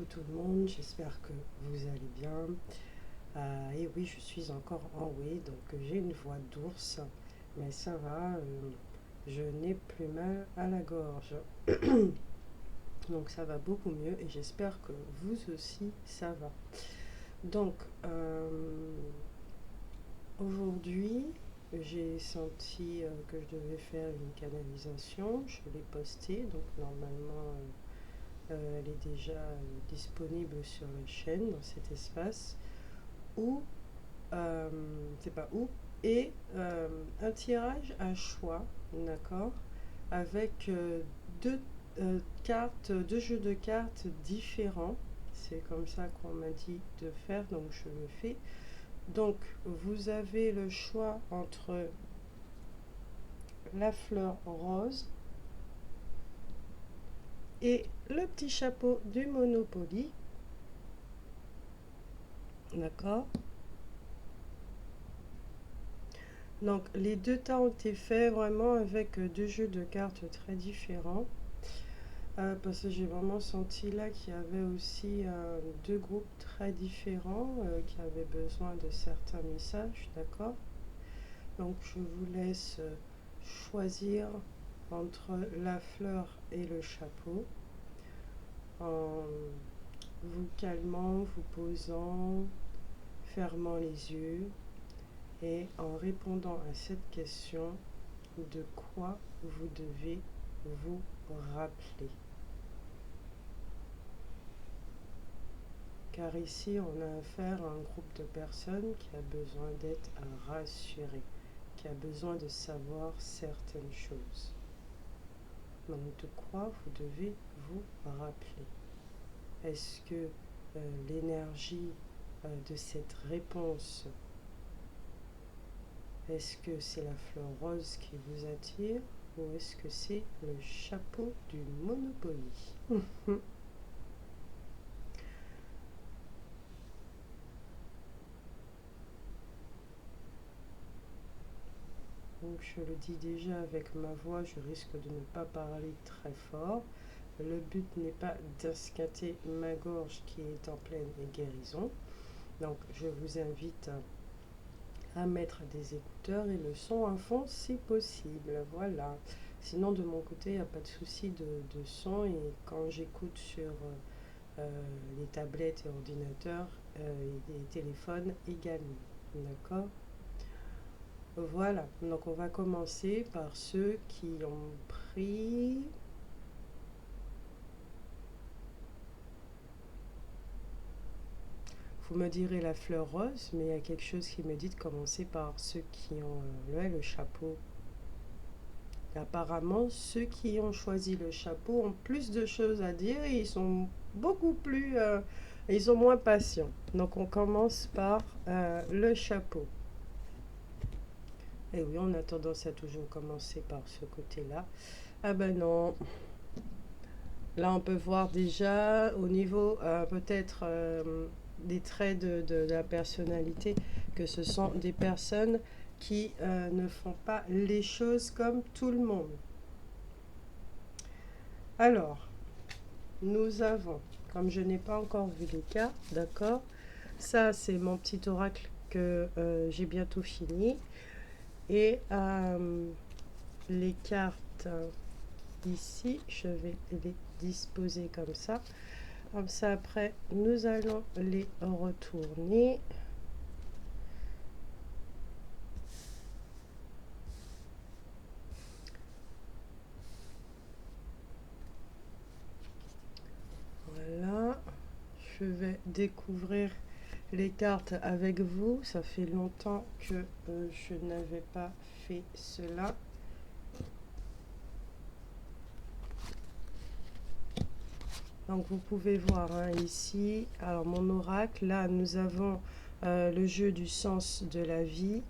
Coucou tout le monde, j'espère que vous allez bien. Et oui, je suis encore enrouée, donc j'ai une voix d'ours, mais ça va, je n'ai plus mal à la gorge. Donc ça va beaucoup mieux et j'espère que vous aussi ça va. Donc aujourd'hui, j'ai senti que je devais faire une canalisation, je l'ai postée, donc normalement elle est déjà disponible sur la chaîne dans cet espace où c'est pas où et un tirage à choix, d'accord, avec deux jeux de cartes différents. C'est comme ça qu'on m'a dit de faire, donc je le fais. Donc vous avez le choix entre la fleur rose et le petit chapeau du Monopoly, d'accord. Donc les deux tas ont été faits vraiment avec deux jeux de cartes très différents. Parce que j'ai vraiment senti là qu'il y avait aussi deux groupes très différents qui avaient besoin de certains messages, d'accord. Donc je vous laisse choisir entre la fleur et le chapeau en vous calmant, vous posant, fermant les yeux et en répondant à cette question: de quoi vous devez vous rappeler. Car ici, on a affaire à un groupe de personnes qui a besoin d'être rassuré, qui a besoin de savoir certaines choses. Donc, de quoi vous devez vous rappeler? Est-ce que l'énergie de cette réponse, est-ce que c'est la fleur rose qui vous attire ou est-ce que c'est le chapeau du Monopoly? Donc je le dis déjà avec ma voix, je risque de ne pas parler très fort. Le but n'est pas d'esquinter ma gorge qui est en pleine guérison. Donc je vous invite à mettre des écouteurs et le son à fond si possible. Voilà. Sinon de mon côté, il n'y a pas de souci de son et quand j'écoute sur les tablettes et ordinateurs et les téléphones également. D'accord? Voilà, donc on va commencer par ceux qui ont pris. Vous me direz la fleur rose, mais il y a quelque chose qui me dit de commencer par ceux qui ont le chapeau. Apparemment, ceux qui ont choisi le chapeau ont plus de choses à dire et ils sont beaucoup plus. Ils sont moins patients. Donc on commence par le chapeau. Et oui, on a tendance à toujours commencer par ce côté-là. Ah ben non. Là, on peut voir déjà au niveau peut-être des traits de la personnalité que ce sont des personnes qui ne font pas les choses comme tout le monde. Alors, nous avons, comme je n'ai pas encore vu les cartes, d'accord, ça c'est mon petit oracle que j'ai bientôt fini. Et les cartes ici, je vais les disposer comme ça. Comme ça, après, nous allons les retourner. Voilà. Je vais découvrir les cartes avec vous. Ça fait longtemps que je n'avais pas fait cela. Donc, vous pouvez voir ici, alors mon oracle, là, nous avons le jeu du sens de la vie.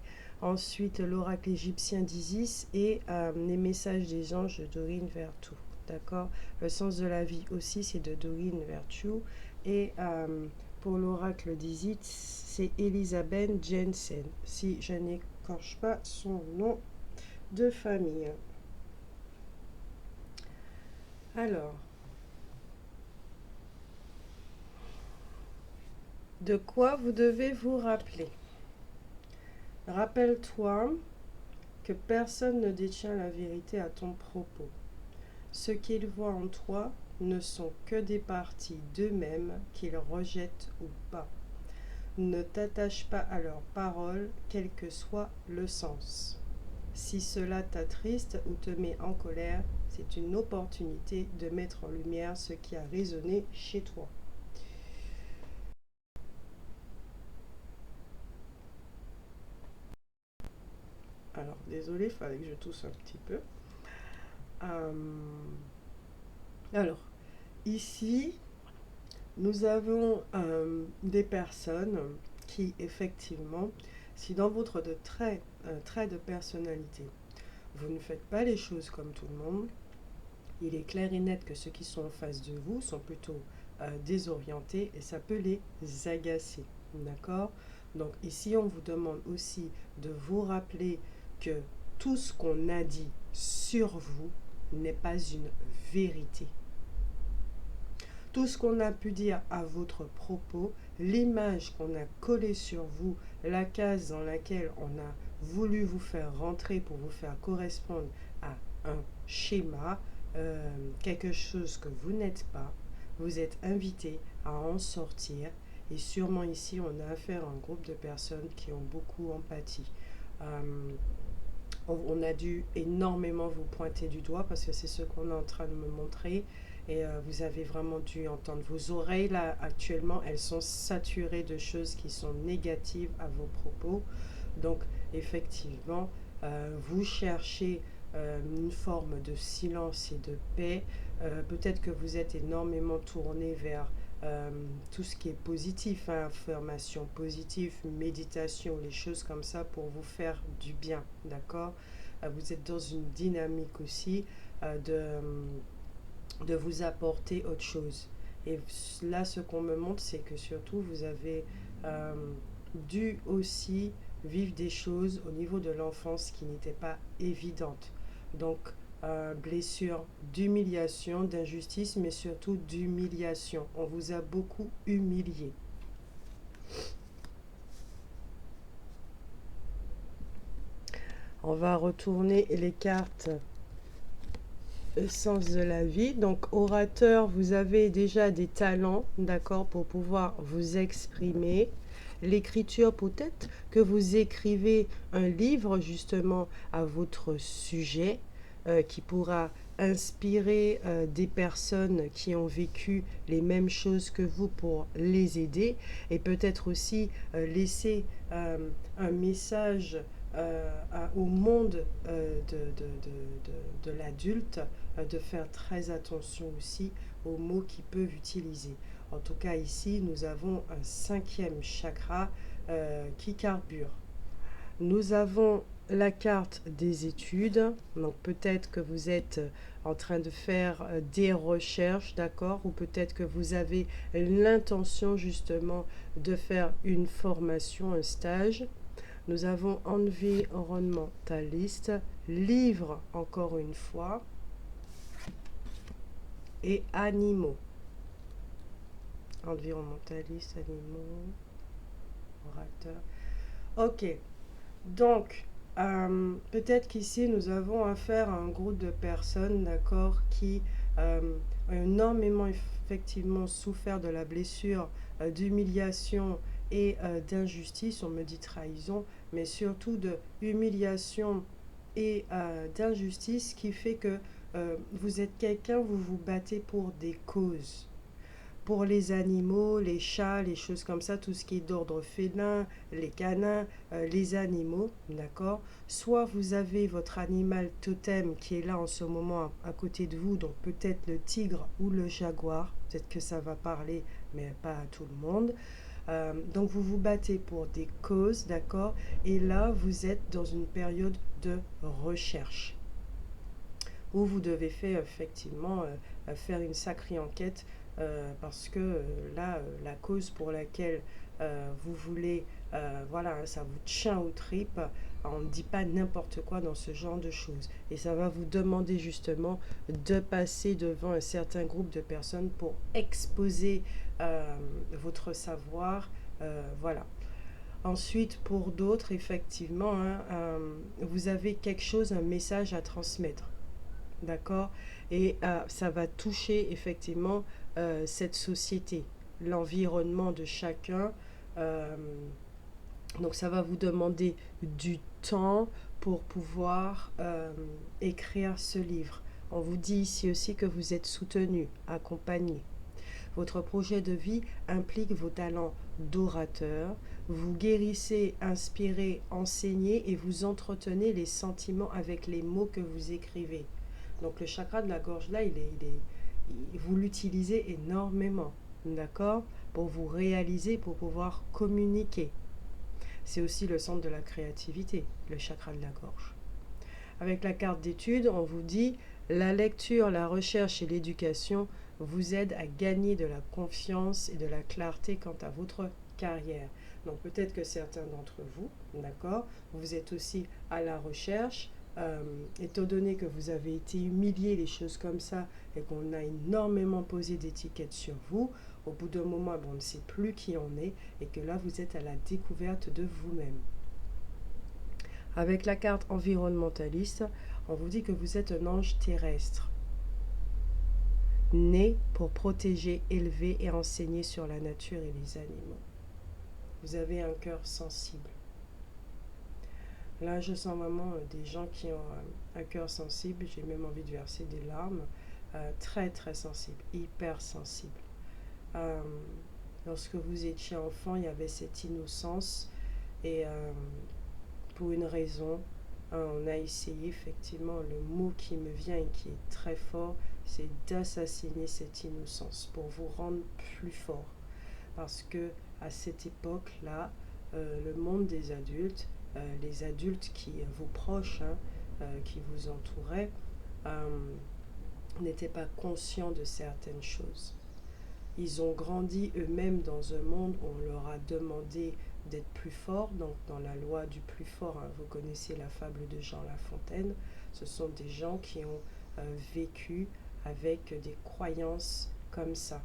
Ensuite, l'oracle égyptien d'Isis et les messages des anges de Doreen Virtue. D'accord? Le sens de la vie aussi, c'est de Doreen Virtue. Et pour l'oracle d'Isis, c'est Elisabeth Jensen, si je n'écorche pas son nom de famille. Alors, De quoi vous devez vous rappeler? Rappelle-toi que personne ne détient la vérité à ton propos. Ce qu'ils voient en toi ne sont que des parties d'eux-mêmes qu'ils rejettent ou pas. Ne t'attache pas à leurs paroles, quel que soit le sens. Si cela t'attriste ou te met en colère, c'est une opportunité de mettre en lumière ce qui a résonné chez toi. Alors, désolé, il fallait que je tousse un petit peu. Euh, alors, ici, nous avons des personnes qui, effectivement, si dans votre trait de personnalité, vous ne faites pas les choses comme tout le monde, il est clair et net que ceux qui sont en face de vous sont plutôt désorientés et ça peut les agacer. D'accord? Donc ici, on vous demande aussi de vous rappeler que tout ce qu'on a dit sur vous n'est pas une vérité. Tout ce qu'on a pu dire à votre propos, l'image qu'on a collée sur vous, la case dans laquelle on a voulu vous faire rentrer pour vous faire correspondre à un schéma, quelque chose que vous n'êtes pas, vous êtes invité à en sortir. Et sûrement ici, on a affaire à un groupe de personnes qui ont beaucoup empathie. On a dû énormément vous pointer du doigt parce que c'est ce qu'on est en train de me montrer. Et vous avez vraiment dû entendre. Vos oreilles, là, actuellement, elles sont saturées de choses qui sont négatives à vos propos. Donc, effectivement, vous cherchez une forme de silence et de paix. Peut-être que vous êtes énormément tourné vers tout ce qui est positif, hein, affirmation positive, méditation, les choses comme ça pour vous faire du bien, d'accord? Vous êtes dans une dynamique aussi de vous apporter autre chose. Et là, ce qu'on me montre, c'est que surtout, vous avez euh, dû aussi vivre des choses au niveau de l'enfance qui n'étaient pas évidentes. Donc, blessure d'humiliation, d'injustice, mais surtout d'humiliation. On vous a beaucoup humilié. On va retourner les cartes sens de la vie. Donc, orateur, vous avez déjà des talents, d'accord, pour pouvoir vous exprimer. L'écriture, peut-être que vous écrivez un livre justement à votre sujet qui pourra inspirer des personnes qui ont vécu les mêmes choses que vous pour les aider et peut-être aussi laisser un message au monde de l'adulte de faire très attention aussi aux mots qu'ils peuvent utiliser. En tout cas, ici, nous avons un cinquième chakra qui carbure. Nous avons la carte des études. Donc peut-être que vous êtes en train de faire des recherches, d'accord? Ou peut-être que vous avez l'intention justement de faire une formation, un stage. Nous avons environnementaliste, livre encore une fois, et animaux. Environnementaliste, animaux, orateur. Ok, donc peut-être qu'ici nous avons affaire à un groupe de personnes, d'accord, qui ont énormément effectivement souffert de la blessure, d'humiliation et d'injustice, on me dit trahison, mais surtout de humiliation et d'injustice qui fait que vous êtes quelqu'un, vous vous battez pour des causes pour les animaux, les chats, les choses comme ça, tout ce qui est d'ordre félin, les canins, les animaux, d'accord? Soit vous avez votre animal totem qui est là en ce moment à côté de vous, donc peut-être le tigre ou le jaguar, peut-être que ça va parler, mais pas à tout le monde. Donc vous vous battez pour des causes, d'accord? Et là, vous êtes dans une période de recherche où vous devez faire effectivement faire une sacrée enquête parce que là, la cause pour laquelle vous voulez, voilà, hein, ça vous tient aux tripes. On ne dit pas n'importe quoi dans ce genre de choses. Et ça va vous demander justement de passer devant un certain groupe de personnes pour exposer votre savoir, Voilà. Ensuite, pour d'autres, effectivement, hein, vous avez quelque chose, un message à transmettre. D'accord? Et ça va toucher effectivement cette société, l'environnement de chacun. euh, donc ça va vous demander du temps pour pouvoir écrire ce livre. On vous dit ici aussi que vous êtes soutenu, accompagné. Votre projet de vie implique vos talents d'orateur. Vous guérissez, inspirez, enseignez et vous entretenez les sentiments avec les mots que vous écrivez. Donc le chakra de la gorge là, vous l'utilisez énormément, d'accord? Pour vous réaliser, pour pouvoir communiquer. C'est aussi le centre de la créativité, le chakra de la gorge. Avec la carte d'étude, on vous dit la lecture, la recherche et l'éducation vous aident à gagner de la confiance et de la clarté quant à votre carrière. Donc peut-être que certains d'entre vous, d'accord, vous êtes aussi à la recherche, étant donné que vous avez été humilié, les choses comme ça, et qu'on a énormément posé d'étiquettes sur vous, au bout d'un moment, on ne sait plus qui on est, et que là, vous êtes à la découverte de vous-même. Avec la carte environnementaliste, on vous dit que vous êtes un ange terrestre, né pour protéger, élever et enseigner sur la nature et les animaux. Vous avez un cœur sensible. Là, je sens vraiment des gens qui ont un cœur sensible, j'ai même envie de verser des larmes, très très sensible, hyper sensible. Lorsque vous étiez enfant, il y avait cette innocence et pour une raison, on a essayé effectivement, le mot qui me vient et qui est très fort, c'est d'assassiner cette innocence pour vous rendre plus fort. Parce que à cette époque-là, le monde des adultes, les adultes qui vous proches, hein, qui vous entouraient, n'étaient pas conscients de certaines choses. Ils ont grandi eux-mêmes dans un monde où on leur a demandé d'être plus forts, donc dans la loi du plus fort, hein, vous connaissez la fable de Jean La Fontaine, ce sont des gens qui ont vécu avec des croyances comme ça,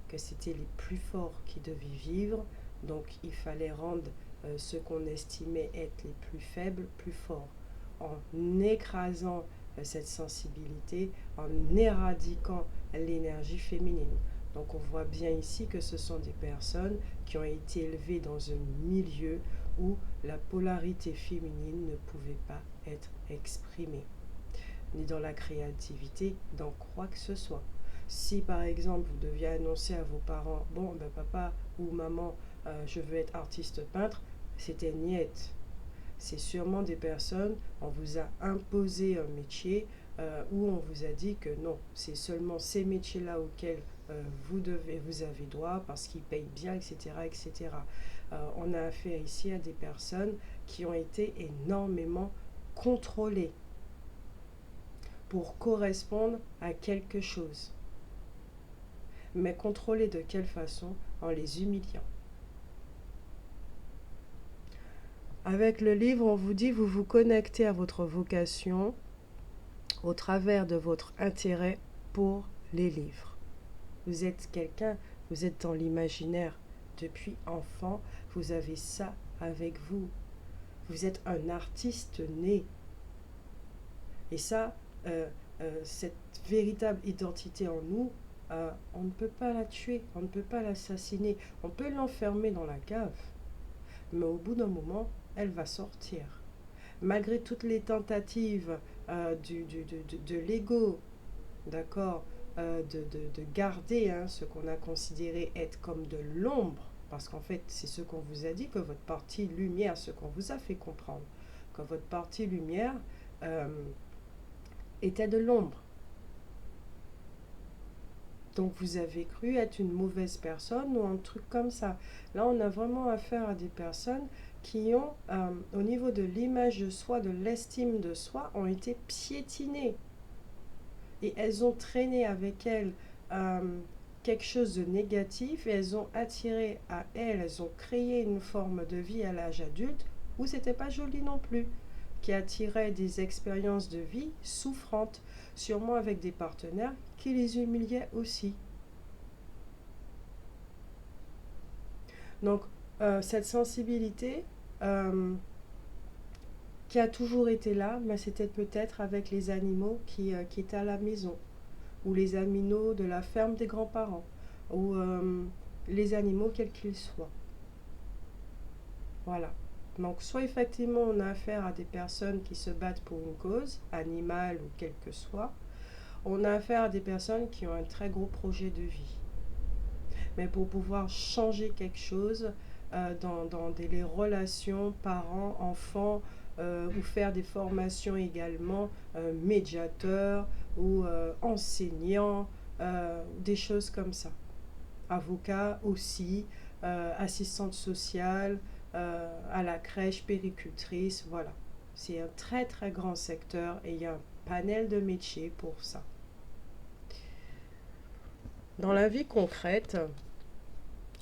que c'était les plus forts qui devaient vivre, donc il fallait rendre ceux qu'on estimait être les plus faibles plus forts, en écrasant cette sensibilité, en éradiquant l'énergie féminine. Donc on voit bien ici que ce sont des personnes qui ont été élevées dans un milieu où la polarité féminine ne pouvait pas être exprimée, ni dans la créativité, dans quoi que ce soit. Si par exemple vous deviez annoncer à vos parents, bon ben papa ou maman, je veux être artiste peintre, c'était niette. C'est sûrement des personnes, on vous a imposé un métier où on vous a dit que non, c'est seulement ces métiers-là auxquels vous avez droit parce qu'ils payent bien, etc. etc. On a affaire ici à des personnes qui ont été énormément contrôlées pour correspondre à quelque chose. Mais contrôlées de quelle façon? En les humiliant. Avec le livre, on vous dit, vous vous connectez à votre vocation au travers de votre intérêt pour les livres. Vous êtes quelqu'un, vous êtes dans l'imaginaire. Depuis enfant, vous avez ça avec vous. Vous êtes un artiste né. Et ça, cette véritable identité en nous, on ne peut pas la tuer, on ne peut pas l'assassiner. On peut l'enfermer dans la cave, mais au bout d'un moment, elle va sortir. Malgré toutes les tentatives de l'ego, d'accord, de garder ce qu'on a considéré être comme de l'ombre, parce qu'en fait, c'est ce qu'on vous a dit, que votre partie lumière, ce qu'on vous a fait comprendre, que votre partie lumière était de l'ombre. Donc vous avez cru être une mauvaise personne ou un truc comme ça. Là, on a vraiment affaire à des personnes qui ont, au niveau de l'image de soi, de l'estime de soi, ont été piétinées. Et elles ont traîné avec elles quelque chose de négatif et elles ont attiré à elles, elles ont créé une forme de vie à l'âge adulte où c'était pas joli non plus, qui attirait des expériences de vie souffrantes, sûrement avec des partenaires qui les humiliaient aussi. Donc, Cette sensibilité qui a toujours été là, mais c'était peut-être avec les animaux qui étaient à la maison, ou les animaux de la ferme des grands-parents, ou les animaux quels qu'ils soient. Voilà. Donc, soit effectivement on a affaire à des personnes qui se battent pour une cause, animale ou quelle que soit, on a affaire à des personnes qui ont un très gros projet de vie. Mais pour pouvoir changer quelque chose les relations parents-enfants, ou faire des formations également, médiateurs ou enseignants, des choses comme ça. Avocat aussi, assistante sociale, à la crèche, péricultrice, voilà. C'est un très très grand secteur et il y a un panel de métiers pour ça. Dans la vie concrète,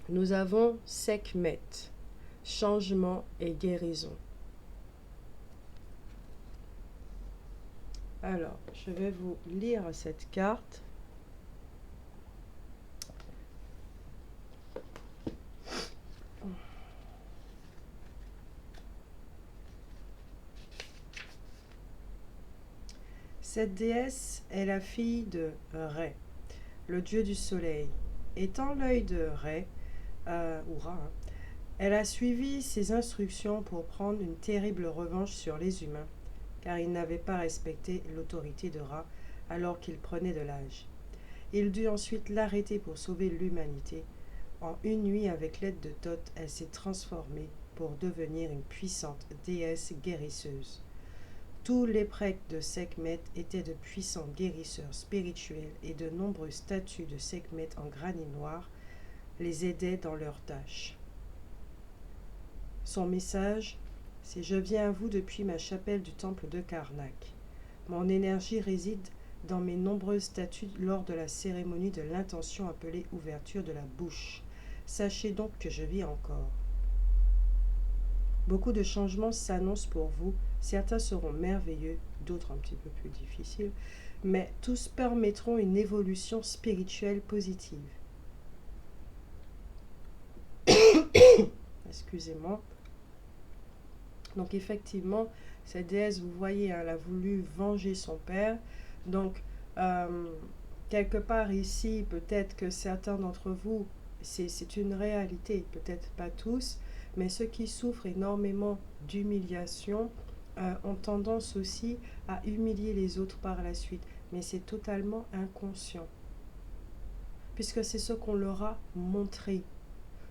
nous avons Sekhmet, changement et guérison. Alors, je vais vous lire cette carte. Cette déesse est la fille de Ré, le dieu du soleil. Étant l'œil de Ré, ou Ra, elle a suivi ses instructions pour prendre une terrible revanche sur les humains, car ils n'avaient pas respecté l'autorité de Ra alors qu'il prenait de l'âge. Il dut ensuite l'arrêter pour sauver l'humanité. En une nuit, avec l'aide de Thoth, elle s'est transformée pour devenir une puissante déesse guérisseuse. Tous les prêtres de Sekhmet étaient de puissants guérisseurs spirituels et de nombreuses statues de Sekhmet en granit noir les aidaient dans leurs tâches. Son message, c'est « Je viens à vous depuis ma chapelle du temple de Karnak. Mon énergie réside dans mes nombreuses statues lors de la cérémonie de l'intention appelée ouverture de la bouche. Sachez donc que je vis encore. Beaucoup de changements s'annoncent pour vous. Certains seront merveilleux, d'autres un petit peu plus difficiles, mais tous permettront une évolution spirituelle positive. Excusez-moi. Donc effectivement, cette déesse, vous voyez, elle a voulu venger son père. Donc, quelque part ici, peut-être que certains d'entre vous, c'est une réalité, peut-être pas tous, mais ceux qui souffrent énormément d'humiliation ont tendance aussi à humilier les autres par la suite. Mais c'est totalement inconscient, puisque c'est ce qu'on leur a montré.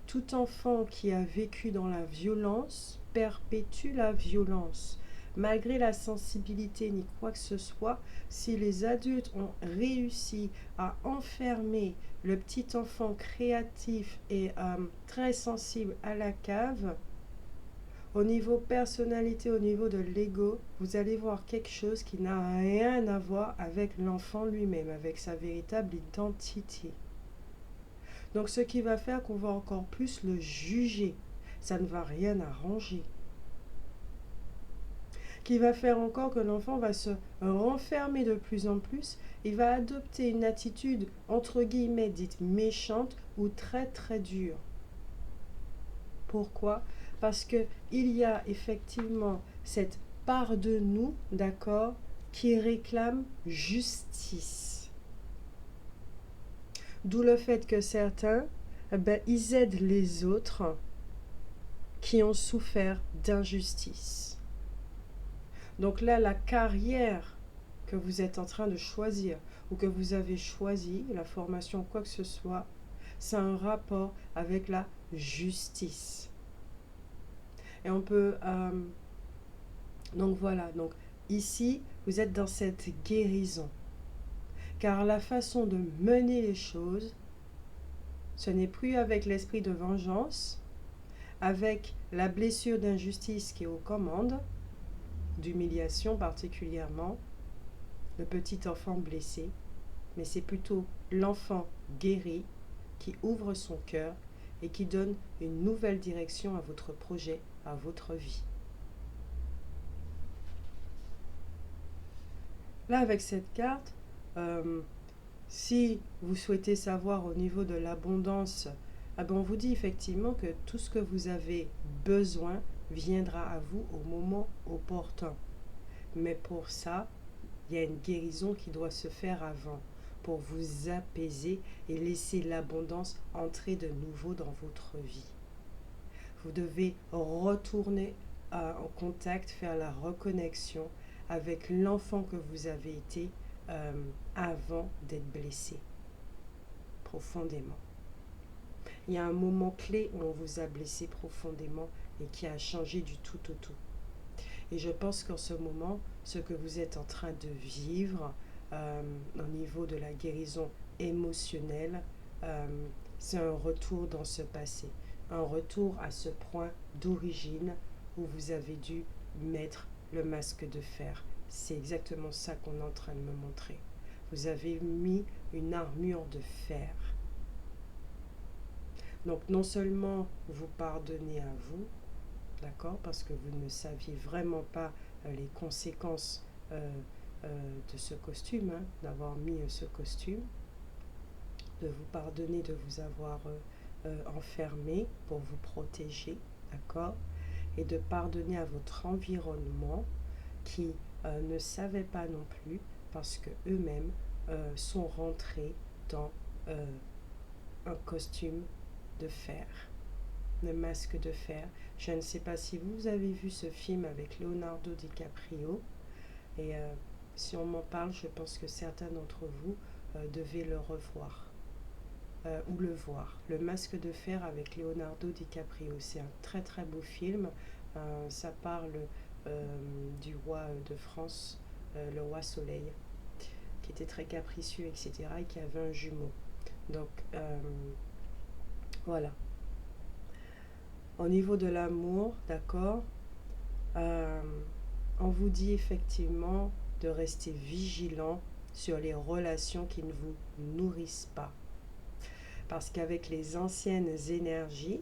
Tout enfant qui a vécu dans la violence perpétue la violence. Malgré la sensibilité ni quoi que ce soit, si les adultes ont réussi à enfermer le petit enfant créatif et très sensible à la cave, au niveau personnalité, au niveau de l'ego, vous allez voir quelque chose qui n'a rien à voir avec l'enfant lui-même, avec sa véritable identité. Donc ce qui va faire qu'on va encore plus le juger, ça ne va rien arranger. Qui va faire encore que l'enfant va se renfermer de plus en plus, il va adopter une attitude entre guillemets dite méchante ou très très dure. Pourquoi? Parce que il y a effectivement cette part de nous, d'accord, qui réclame justice. D'où le fait que certains, ils aident les autres qui ont souffert d'injustice. Donc là, la carrière que vous êtes en train de choisir ou que vous avez choisi, la formation, quoi que ce soit, c'est un rapport avec la justice. Et on peut... donc voilà, donc ici, vous êtes dans cette guérison. Car la façon de mener les choses, ce n'est plus avec l'esprit de vengeance, avec la blessure d'injustice qui est aux commandes, d'humiliation particulièrement, le petit enfant blessé, mais c'est plutôt l'enfant guéri qui ouvre son cœur et qui donne une nouvelle direction à votre projet, à votre vie. Là, avec cette carte, si vous souhaitez savoir au niveau de l'abondance Ah ben, on vous dit effectivement que tout ce que vous avez besoin viendra à vous au moment opportun. Mais pour ça, il y a une guérison qui doit se faire avant pour vous apaiser et laisser l'abondance entrer de nouveau dans votre vie. Vous devez retourner en contact, faire la reconnexion avec l'enfant que vous avez été avant d'être blessé profondément. Il y a un moment clé où on vous a blessé profondément et qui a changé du tout au tout. Et je pense qu'en ce moment, ce que vous êtes en train de vivre au niveau de la guérison émotionnelle, euh, c'est un retour dans ce passé, un retour à ce point d'origine où vous avez dû mettre le masque de fer. C'est exactement ça qu'on est en train de me montrer. Vous avez mis une armure de fer. Donc non seulement vous pardonnez à vous, d'accord, parce que vous ne saviez vraiment pas les conséquences de ce costume, hein, d'avoir mis ce costume, de vous pardonner de vous avoir enfermé pour vous protéger, d'accord, et de pardonner à votre environnement qui ne savait pas non plus parce que eux-mêmes sont rentrés dans un costume de fer, le masque de fer. Je ne sais pas si vous avez vu ce film avec Leonardo DiCaprio et si on m'en parle, je pense que certains d'entre vous devez le revoir ou le voir. Le masque de fer avec Leonardo DiCaprio, c'est un très très beau film. Ça parle du roi de France, le roi Soleil, qui était très capricieux, etc., et qui avait un jumeau. Donc voilà. Au niveau de l'amour, d'accord, euh, on vous dit effectivement de rester vigilant sur les relations qui ne vous nourrissent pas. Parce qu'avec les anciennes énergies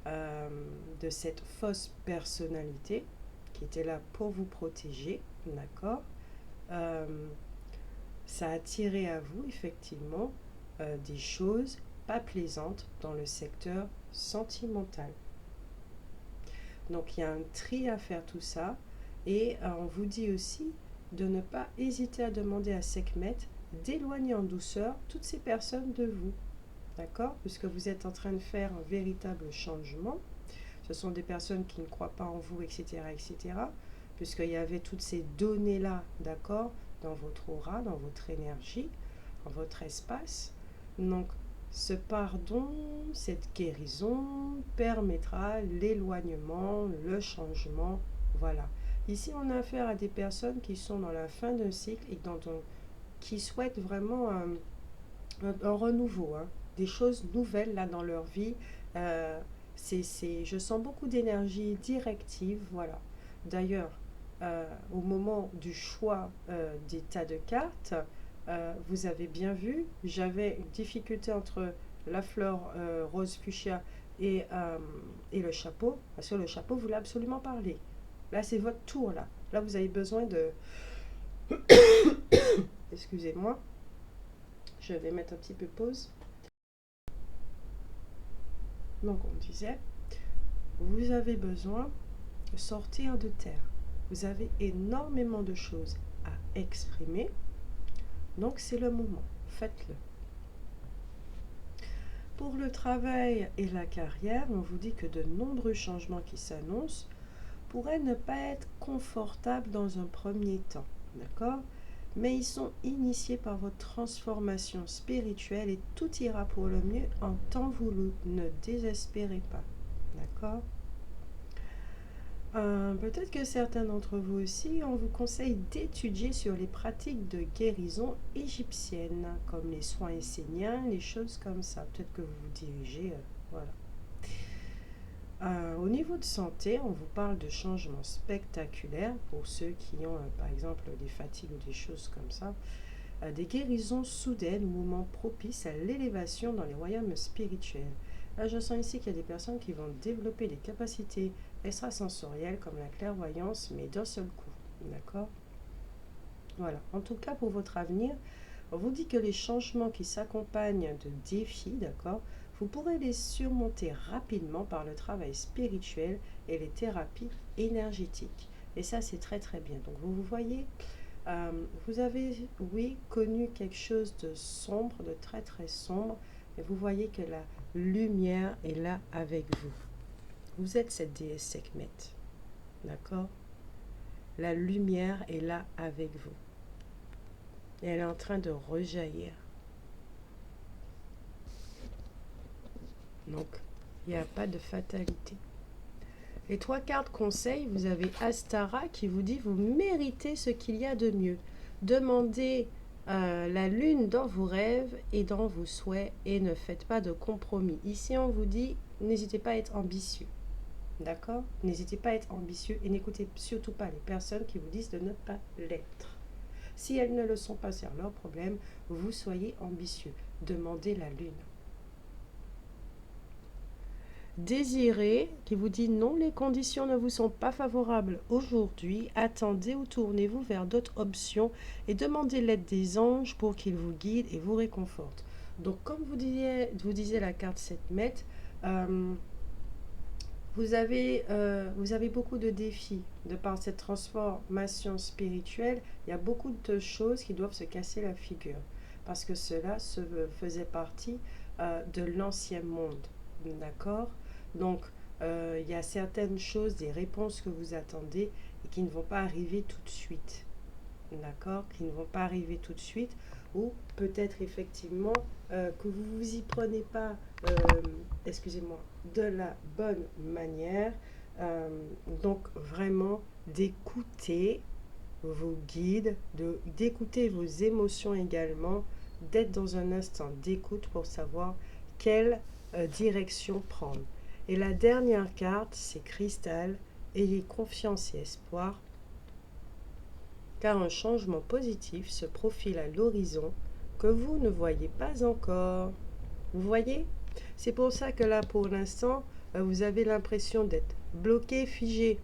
de cette fausse personnalité qui était là pour vous protéger, d'accord, ça a attiré à vous effectivement des choses pas plaisantes dans le secteur sentimental. Donc il y a un tri à faire tout ça et on vous dit aussi de ne pas hésiter à demander à Sekhmet d'éloigner en douceur toutes ces personnes de vous, d'accord, puisque vous êtes en train de faire un véritable changement. Ce sont des personnes qui ne croient pas en vous, etc., etc., puisqu'il y avait toutes ces données-là, d'accord, dans votre aura, dans votre énergie, dans votre espace. Donc, ce pardon, cette guérison permettra l'éloignement, le changement, voilà. Ici, on a affaire à des personnes qui sont dans la fin d'un cycle et qui souhaitent vraiment un renouveau, hein, des choses nouvelles là dans leur vie. Euh, je sens beaucoup d'énergie directive, voilà. D'ailleurs, au moment du choix des tas de cartes, vous avez bien vu, j'avais une difficulté entre la fleur rose fuchsia et le chapeau, parce que le chapeau voulait absolument parler. Là, c'est votre tour, là. Là, vous avez besoin de... Excusez-moi, je vais mettre un petit peu pause. Donc, on disait, vous avez besoin de sortir de terre. Vous avez énormément de choses à exprimer. Donc, c'est le moment. Faites-le. Pour le travail et la carrière, on vous dit que de nombreux changements qui s'annoncent pourraient ne pas être confortables dans un premier temps. D'accord ? Mais ils sont initiés par votre transformation spirituelle et tout ira pour le mieux en temps voulu. Ne désespérez pas. D'accord ? Peut-être que certains d'entre vous aussi, on vous conseille d'étudier sur les pratiques de guérison égyptiennes, comme les soins esséniens, les choses comme ça. Peut-être que vous vous dirigez, voilà. Au niveau de santé, on vous parle de changements spectaculaires pour ceux qui ont, par exemple, des fatigues ou des choses comme ça. Des guérisons soudaines, moments propices à l'élévation dans les royaumes spirituels. Là, je sens ici qu'il y a des personnes qui vont développer des capacités extrasensorielles comme la clairvoyance, mais d'un seul coup. D'accord ? Voilà. En tout cas, pour votre avenir, on vous dit que les changements qui s'accompagnent de défis, d'accord, vous pourrez les surmonter rapidement par le travail spirituel et les thérapies énergétiques. Et ça, c'est très très bien. Donc vous voyez, vous avez, oui, connu quelque chose de sombre, de très très sombre, et vous voyez que la lumière est là avec vous. Vous êtes cette déesse Sekhmet, d'accord? La lumière est là avec vous. Et elle est en train de rejaillir. Donc, il n'y a pas de fatalité. Les 3 cartes conseils, vous avez Astara qui vous dit vous méritez ce qu'il y a de mieux. Demandez la lune dans vos rêves et dans vos souhaits et ne faites pas de compromis. Ici, on vous dit n'hésitez pas à être ambitieux. D'accord? N'hésitez pas à être ambitieux et n'écoutez surtout pas les personnes qui vous disent de ne pas l'être. Si elles ne le sont pas, c'est leur problème. Vous soyez ambitieux. Demandez la lune. Désirez, qui vous dit non, les conditions ne vous sont pas favorables aujourd'hui, attendez ou tournez-vous vers d'autres options et demandez l'aide des anges pour qu'ils vous guident et vous réconfortent. Donc comme vous disiez la carte 7 mètres, vous avez beaucoup de défis de par cette transformation spirituelle. Il y a beaucoup de choses qui doivent se casser la figure parce que cela faisait partie de l'ancien monde. D'accord? Donc, il y a certaines choses, des réponses que vous attendez et qui ne vont pas arriver tout de suite. D'accord? Qui ne vont pas arriver tout de suite. Ou peut-être effectivement que vous ne vous y prenez pas, excusez-moi, de la bonne manière. Donc, vraiment, d'écouter vos guides, d'écouter vos émotions également, d'être dans un instant d'écoute pour savoir quelle direction prendre. Et la dernière carte, c'est Cristal. Ayez confiance et espoir, car un changement positif se profile à l'horizon que vous ne voyez pas encore. Vous voyez? C'est pour ça que là, pour l'instant, vous avez l'impression d'être bloqué, figé.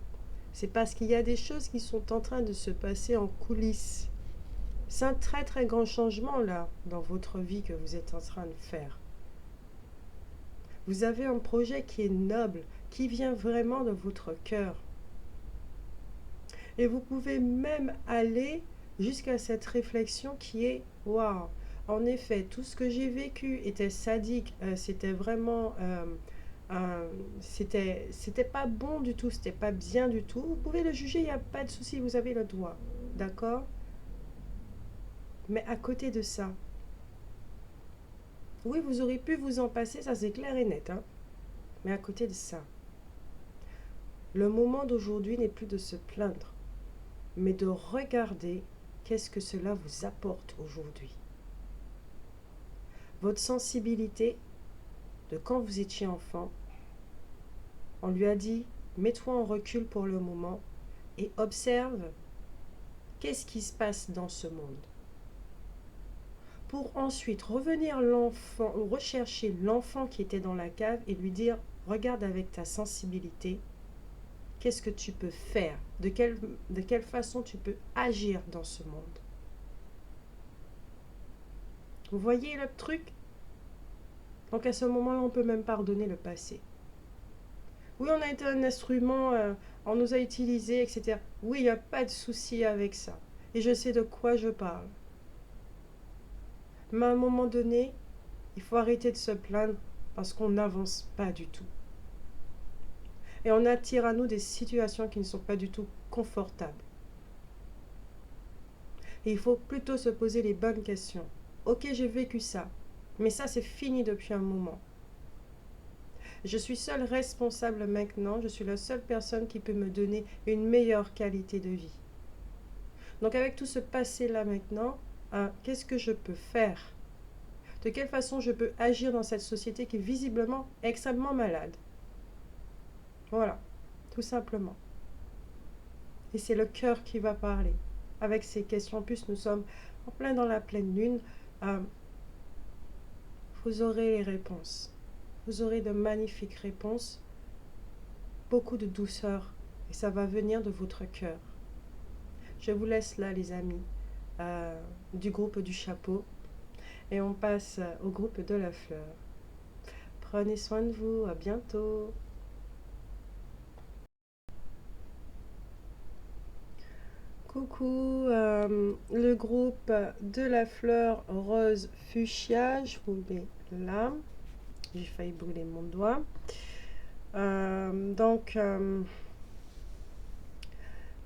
C'est parce qu'il y a des choses qui sont en train de se passer en coulisses. C'est un très très grand changement là, dans votre vie que vous êtes en train de faire. Vous avez un projet qui est noble, qui vient vraiment de votre cœur. Et vous pouvez même aller jusqu'à cette réflexion qui est « Waouh, en effet, tout ce que j'ai vécu était sadique, c'était vraiment… c'était pas bon du tout, c'était pas bien du tout. Vous pouvez le juger, il n'y a pas de souci, vous avez le droit. D'accord? Mais à côté de ça, oui, vous aurez pu vous en passer, ça c'est clair et net. Hein? Mais à côté de ça, le moment d'aujourd'hui n'est plus de se plaindre, mais de regarder qu'est-ce que cela vous apporte aujourd'hui. Votre sensibilité de quand vous étiez enfant, on lui a dit, mets-toi en recul pour le moment et observe qu'est-ce qui se passe dans ce monde. Pour ensuite revenir l'enfant, ou rechercher l'enfant qui était dans la cave et lui dire, regarde avec ta sensibilité, qu'est-ce que tu peux faire, de quelle façon tu peux agir dans ce monde. Vous voyez le truc? Donc à ce moment-là, on peut même pardonner le passé. Oui, on a été un instrument, on nous a utilisés, etc. Oui, il n'y a pas de souci avec ça. Et je sais de quoi je parle. Mais à un moment donné, il faut arrêter de se plaindre parce qu'on n'avance pas du tout. Et on attire à nous des situations qui ne sont pas du tout confortables. Et il faut plutôt se poser les bonnes questions. Ok, j'ai vécu ça, mais ça c'est fini depuis un moment. Je suis seule responsable maintenant, je suis la seule personne qui peut me donner une meilleure qualité de vie. Donc avec tout ce passé-là maintenant, qu'est-ce que je peux faire? De quelle façon je peux agir dans cette société qui est visiblement extrêmement malade? Voilà, tout simplement. Et c'est le cœur qui va parler avec ces questions. En plus, nous sommes en plein dans la pleine lune. Vous aurez les réponses. Vous aurez de magnifiques réponses, beaucoup de douceur, et ça va venir de votre cœur. Je vous laisse là, les amis, du groupe du chapeau, et on passe au groupe de la fleur. Prenez soin de vous. À bientôt. Coucou, le groupe de la fleur rose fuchsia, je vous le mets là. J'ai failli brûler mon doigt.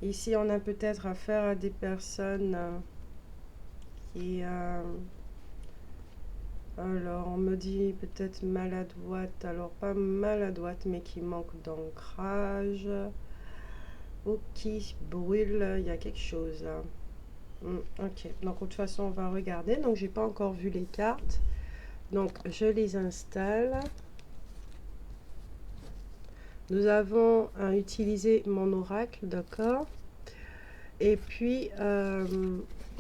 Ici, on a peut-être affaire à des personnes qui... alors, on me dit peut-être maladroite. Alors, pas maladroite, mais qui manque d'ancrage. Ou qui brûle. Il y a quelque chose là. Ok, donc de toute façon, on va regarder. Donc, j'ai pas encore vu les cartes. Donc, je les installe. Nous avons utilisé mon oracle, d'accord. Et puis,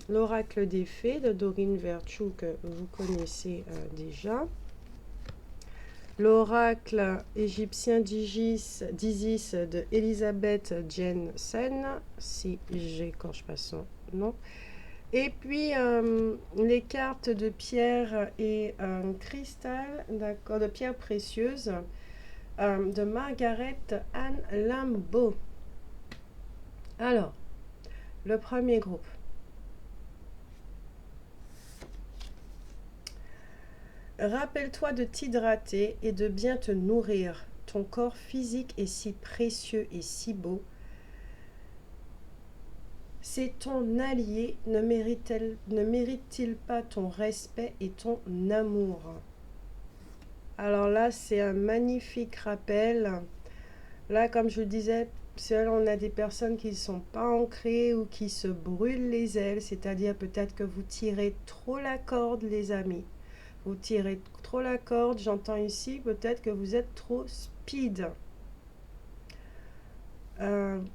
l'oracle des fées de Dorine Virtue que vous connaissez déjà. L'oracle égyptien d'Isis de Elisabeth Jensen, si j'écorche pas son nom. Et puis, les cartes de pierre et cristal, d'accord, de pierre précieuse de Margaret Anne Lambeau. Alors, le premier groupe. Rappelle-toi de t'hydrater et de bien te nourrir. Ton corps physique est si précieux et si beau. C'est ton allié, ne mérite-t-il pas ton respect et ton amour? Alors là, c'est un magnifique rappel. Là, comme je le disais, on a des personnes qui ne sont pas ancrées ou qui se brûlent les ailes, c'est-à-dire peut-être que vous tirez trop la corde, les amis. Vous tirez trop la corde, j'entends ici peut-être que vous êtes trop speed.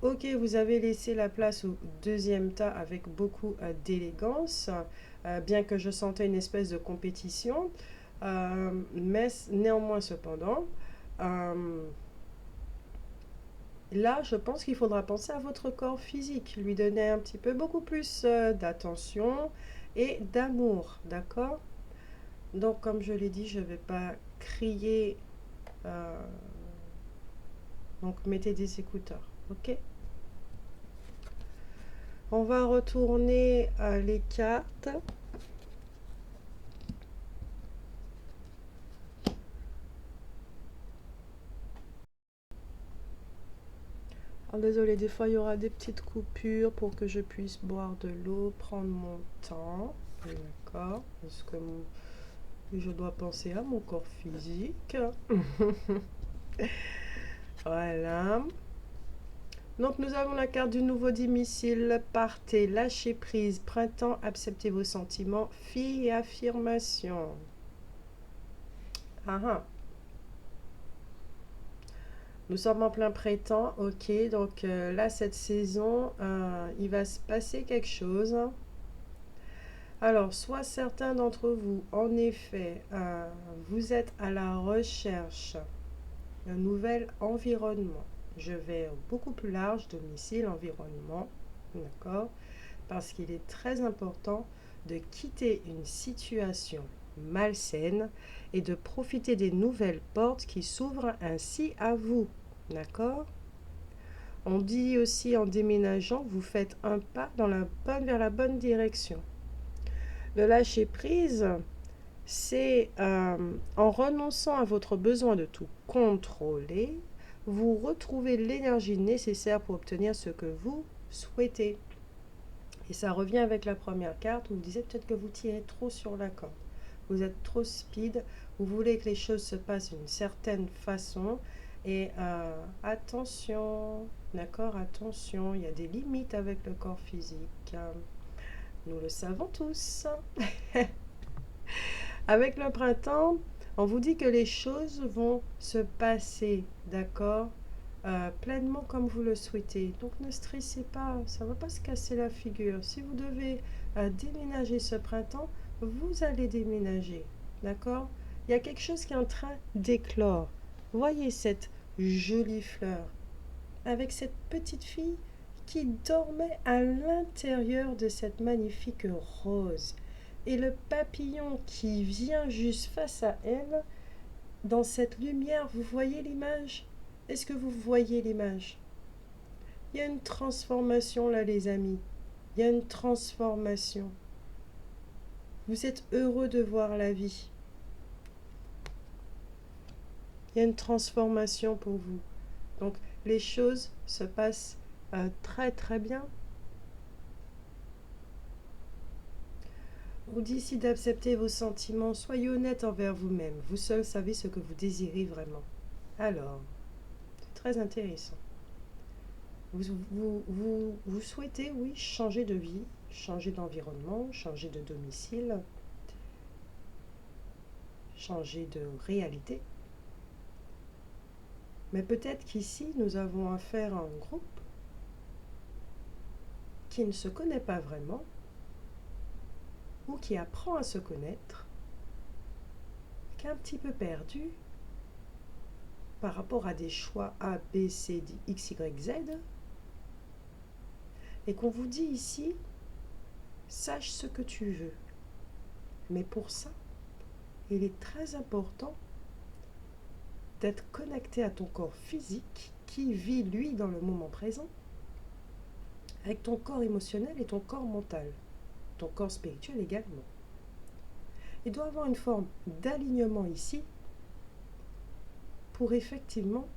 Ok, vous avez laissé la place au deuxième tas avec beaucoup d'élégance, bien que je sentais une espèce de compétition, mais néanmoins cependant, là je pense qu'il faudra penser à votre corps physique, lui donner un petit peu beaucoup plus d'attention et d'amour, d'accord? Donc comme je l'ai dit, je ne vais pas crier, donc mettez des écouteurs, ok? On va retourner les cartes. Alors, désolé, des fois il y aura des petites coupures pour que je puisse boire de l'eau, prendre mon temps. D'accord? Parce que je dois penser à mon corps physique. Voilà. Donc nous avons la carte du nouveau domicile. Partez, lâchez prise, printemps, acceptez vos sentiments, fille et affirmation. Ah ah. Nous sommes en plein printemps, ok. Donc là, cette saison, il va se passer quelque chose. Alors, soit certains d'entre vous, en effet, vous êtes à la recherche d'un nouvel environnement. Je vais beaucoup plus large, domicile, environnement, d'accord? Parce qu'il est très important de quitter une situation malsaine et de profiter des nouvelles portes qui s'ouvrent ainsi à vous, d'accord? On dit aussi en déménageant, vous faites un pas vers la bonne direction. Le lâcher prise, c'est en renonçant à votre besoin de tout contrôler, vous retrouvez l'énergie nécessaire pour obtenir ce que vous souhaitez. Et ça revient avec la première carte où vous disiez peut-être que vous tirez trop sur la corde. Vous êtes trop speed, vous voulez que les choses se passent d'une certaine façon. Et attention, d'accord, attention, il y a des limites avec le corps physique. Nous le savons tous. Avec le printemps, on vous dit que les choses vont se passer, d'accord, pleinement comme vous le souhaitez. Donc ne stressez pas, ça ne va pas se casser la figure. Si vous devez déménager ce printemps, vous allez déménager, d'accord? Il y a quelque chose qui est en train d'éclore. Voyez cette jolie fleur avec cette petite fille qui dormait à l'intérieur de cette magnifique rose. Et le papillon qui vient juste face à elle dans cette lumière, vous voyez l'image? Est-ce que vous voyez l'image? Il y a une transformation là, les amis. Il y a une transformation. Vous êtes heureux de voir la vie. Il y a une transformation pour vous. Donc, les choses se passent très très bien. On dit ici d'accepter vos sentiments. Soyez honnête envers vous-même. Vous seul savez ce que vous désirez vraiment. Alors, c'est très intéressant. Vous souhaitez, oui, changer de vie, changer d'environnement, changer de domicile, changer de réalité. Mais peut-être qu'ici, nous avons affaire à un groupe qui ne se connaît pas vraiment ou qui apprend à se connaître, qui est un petit peu perdu par rapport à des choix A, B, C, D, X, Y, Z, et qu'on vous dit ici, sache ce que tu veux. Mais pour ça, il est très important d'être connecté à ton corps physique qui vit, lui, dans le moment présent, avec ton corps émotionnel et ton corps mental, ton corps spirituel également. Il doit avoir une forme d'alignement ici pour effectivement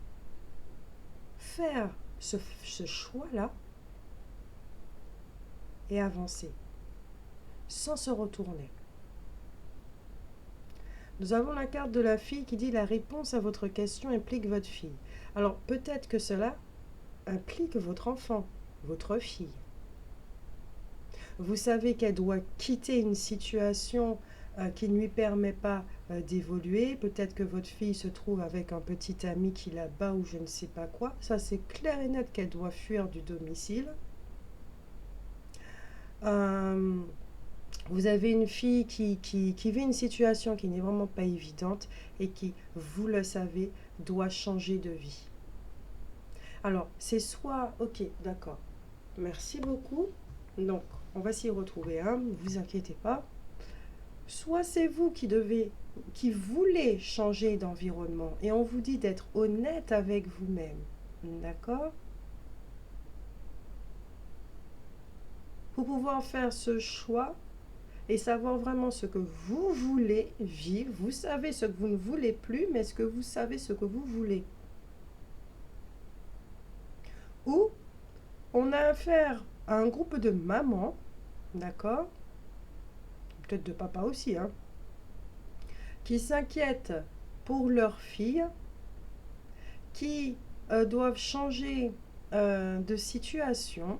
faire ce choix-là et avancer sans se retourner. Nous avons la carte de la fille qui dit la réponse à votre question implique votre fille. Alors peut-être que cela implique votre enfant, votre fille. Vous savez qu'elle doit quitter une situation qui ne lui permet pas d'évoluer. Peut-être que votre fille se trouve avec un petit ami qui la bat ou je ne sais pas quoi. Ça, c'est clair et net qu'elle doit fuir du domicile. Vous avez une fille qui vit une situation qui n'est vraiment pas évidente et qui, vous le savez, doit changer de vie. Alors, c'est soit... Ok, d'accord. Merci beaucoup. Donc, on va s'y retrouver, hein, ne vous inquiétez pas. Soit c'est vous qui voulez changer d'environnement et on vous dit d'être honnête avec vous-même. D'accord? Pour pouvoir faire ce choix et savoir vraiment ce que vous voulez vivre, vous savez ce que vous ne voulez plus, mais est-ce que vous savez ce que vous voulez? Ou on a affaire à un groupe de mamans, d'accord? Peut-être de papa aussi, hein, qui s'inquiètent pour leurs filles, qui doivent changer de situation,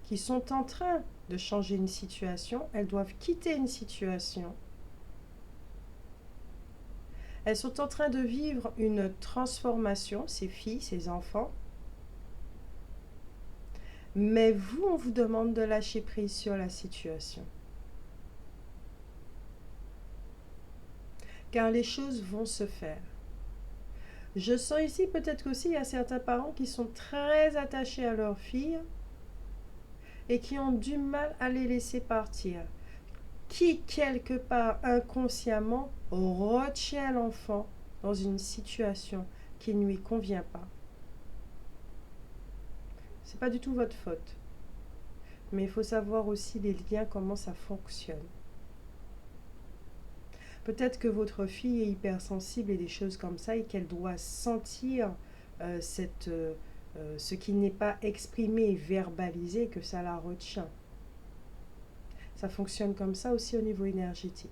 qui sont en train de changer une situation, elles doivent quitter une situation. Elles sont en train de vivre une transformation, ces filles, ces enfants. Mais vous, on vous demande de lâcher prise sur la situation. Car les choses vont se faire. Je sens ici peut-être qu'aussi il y a certains parents qui sont très attachés à leurs filles et qui ont du mal à les laisser partir. Qui, quelque part inconsciemment, retient l'enfant dans une situation qui ne lui convient pas. C'est pas du tout votre faute. Mais il faut savoir aussi les liens, comment ça fonctionne. Peut-être que votre fille est hypersensible et des choses comme ça et qu'elle doit sentir ce qui n'est pas exprimé et verbalisé, que ça la retient. Ça fonctionne comme ça aussi au niveau énergétique.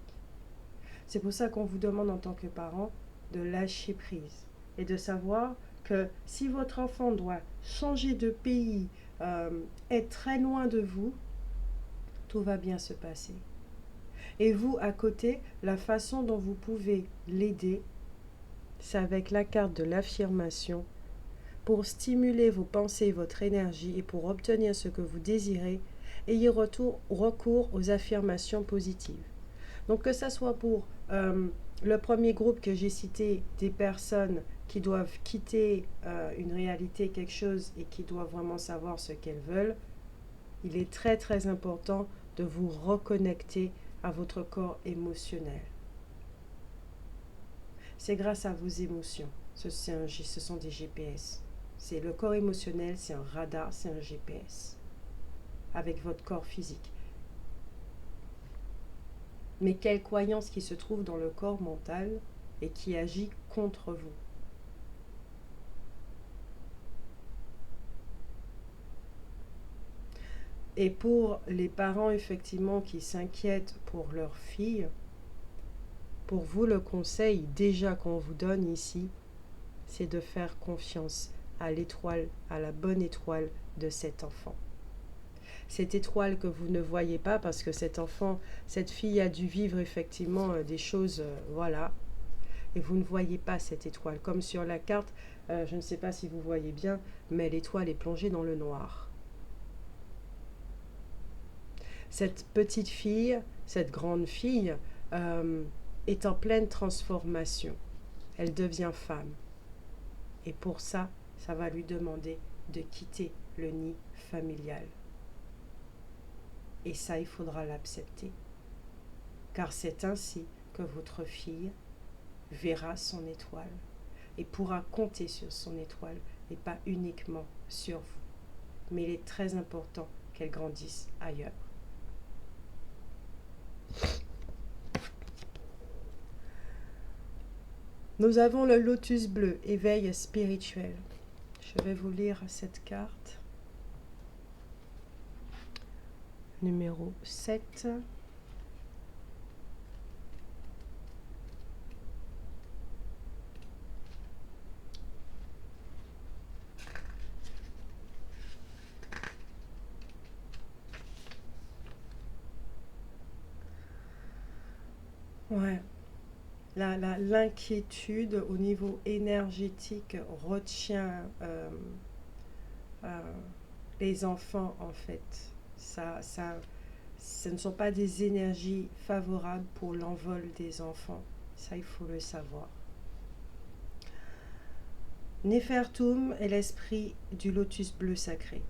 C'est pour ça qu'on vous demande en tant que parent de lâcher prise et de savoir que si votre enfant doit changer de pays, être très loin de vous, tout va bien se passer. Et vous, à côté, la façon dont vous pouvez l'aider, c'est avec la carte de l'affirmation pour stimuler vos pensées, votre énergie et pour obtenir ce que vous désirez. Ayez recours aux affirmations positives. Donc que ça soit pour le premier groupe que j'ai cité, des personnes qui doivent quitter une réalité, quelque chose, et qui doivent vraiment savoir ce qu'elles veulent, il est très très important de vous reconnecter à votre corps émotionnel. C'est grâce à vos émotions. Ce sont des GPS. C'est le corps émotionnel, c'est un radar, c'est un GPS avec votre corps physique. Mais quelle croyance qui se trouve dans le corps mental et qui agit contre vous? Et pour les parents, effectivement, qui s'inquiètent pour leur fille, pour vous, le conseil déjà qu'on vous donne ici, c'est de faire confiance à l'étoile, à la bonne étoile de cet enfant. Cette étoile que vous ne voyez pas parce que cet enfant, cette fille a dû vivre effectivement des choses, voilà, et vous ne voyez pas cette étoile. Comme sur la carte, je ne sais pas si vous voyez bien, mais l'étoile est plongée dans le noir. Cette petite fille, cette grande fille, est en pleine transformation. Elle devient femme. Et pour ça, ça va lui demander de quitter le nid familial. Et ça, il faudra l'accepter. Car c'est ainsi que votre fille verra son étoile et pourra compter sur son étoile et pas uniquement sur vous. Mais il est très important qu'elle grandisse ailleurs. Nous avons le lotus bleu, éveil spirituel. Je vais vous lire cette carte. Numéro 7. Ouais. L'inquiétude au niveau énergétique retient les enfants, en fait. Ce ne sont pas des énergies favorables pour l'envol des enfants. Ça, il faut le savoir. Néfertum est l'esprit du lotus bleu sacré.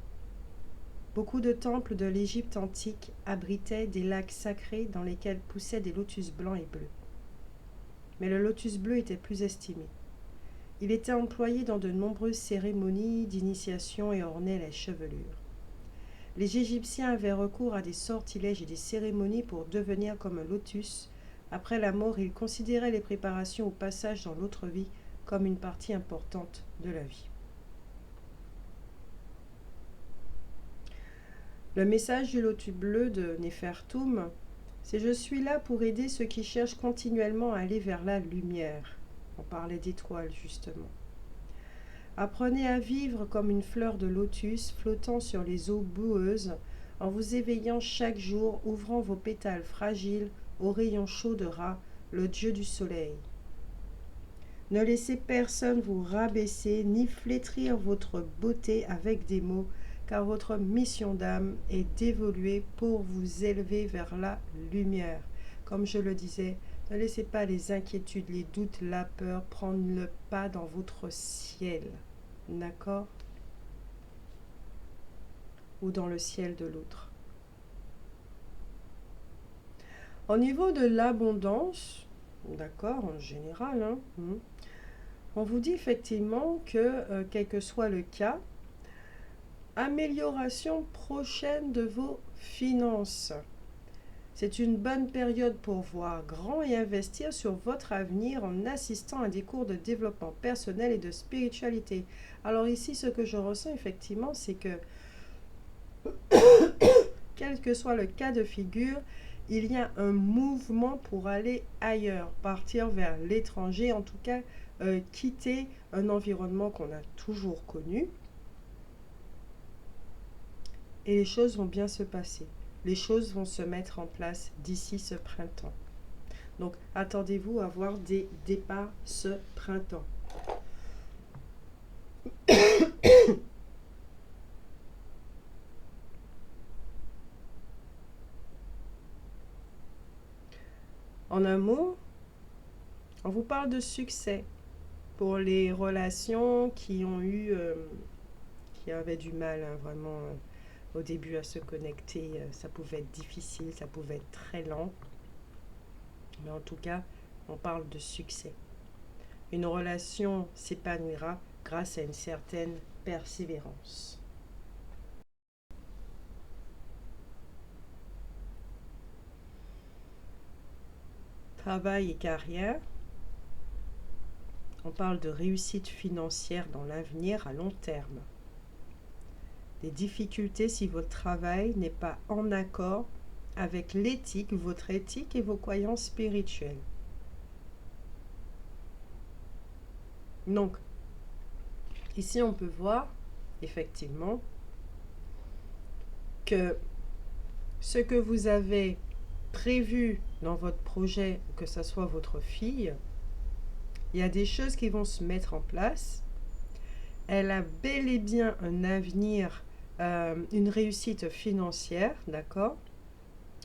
Beaucoup de temples de l'Égypte antique abritaient des lacs sacrés dans lesquels poussaient des lotus blancs et bleus. Mais le lotus bleu était plus estimé. Il était employé dans de nombreuses cérémonies d'initiation et ornait les chevelures. Les Égyptiens avaient recours à des sortilèges et des cérémonies pour devenir comme un lotus. Après la mort, ils considéraient les préparations au passage dans l'autre vie comme une partie importante de la vie. Le message du lotus bleu de Néfertum, c'est « Je suis là pour aider ceux qui cherchent continuellement à aller vers la lumière ». On parlait d'étoiles, justement. Apprenez à vivre comme une fleur de lotus flottant sur les eaux boueuses, en vous éveillant chaque jour, ouvrant vos pétales fragiles aux rayons chauds de Ra, le dieu du soleil. Ne laissez personne vous rabaisser ni flétrir votre beauté avec des mots, car votre mission d'âme est d'évoluer pour vous élever vers la lumière. Comme je le disais, ne laissez pas les inquiétudes, les doutes, la peur prendre le pas dans votre ciel. D'accord? Ou dans le ciel de l'autre. Au niveau de l'abondance, d'accord, en général, on vous dit effectivement que, quel que soit le cas, amélioration prochaine de vos finances. C'est une bonne période pour voir grand et investir sur votre avenir en assistant à des cours de développement personnel et de spiritualité. Alors ici, ce que je ressens effectivement, c'est que, quel que soit le cas de figure, il y a un mouvement pour aller ailleurs, partir vers l'étranger, en tout cas, quitter un environnement qu'on a toujours connu. Et les choses vont bien se passer. Les choses vont se mettre en place d'ici ce printemps. Donc, attendez-vous à voir des départs ce printemps. En un mot, on vous parle de succès pour les relations qui ont eu, qui avaient du mal, vraiment, au début à se connecter. Ça pouvait être difficile, ça pouvait être très lent. Mais en tout cas, on parle de succès. Une relation s'épanouira grâce à une certaine persévérance. Travail et carrière. On parle de réussite financière dans l'avenir à long terme. Des difficultés si votre travail n'est pas en accord avec l'éthique, votre éthique et vos croyances spirituelles. Donc, ici on peut voir effectivement que ce que vous avez prévu dans votre projet, que ce soit votre fille, il y a des choses qui vont se mettre en place. Elle a bel et bien un avenir, une réussite financière, d'accord?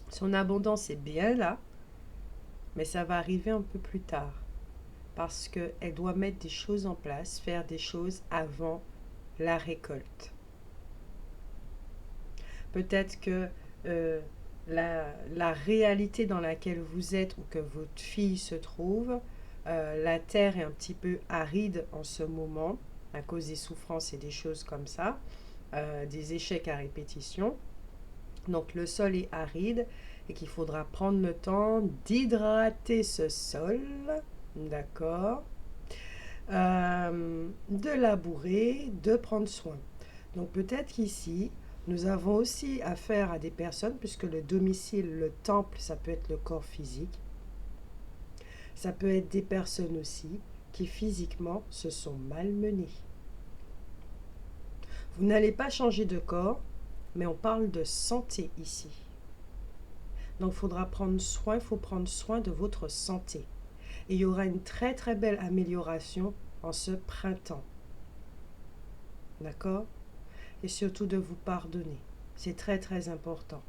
Son abondance est bien là, mais ça va arriver un peu plus tard. Parce qu'elle doit mettre des choses en place, faire des choses avant la récolte. Peut-être que la réalité dans laquelle vous êtes ou que votre fille se trouve, la terre est un petit peu aride en ce moment, à cause des souffrances et des choses comme ça, des échecs à répétition. Donc le sol est aride et qu'il faudra prendre le temps d'hydrater ce sol, d'accord, de labourer, de prendre soin. Donc peut-être qu'ici, nous avons aussi affaire à des personnes, puisque le domicile, le temple, ça peut être le corps physique. Ça peut être des personnes aussi qui physiquement se sont malmenées. Vous n'allez pas changer de corps, mais on parle de santé ici. Donc il faudra prendre soin, il faut prendre soin de votre santé. Et il y aura une très très belle amélioration en ce printemps. D'accord? Et surtout de vous pardonner. C'est très très important.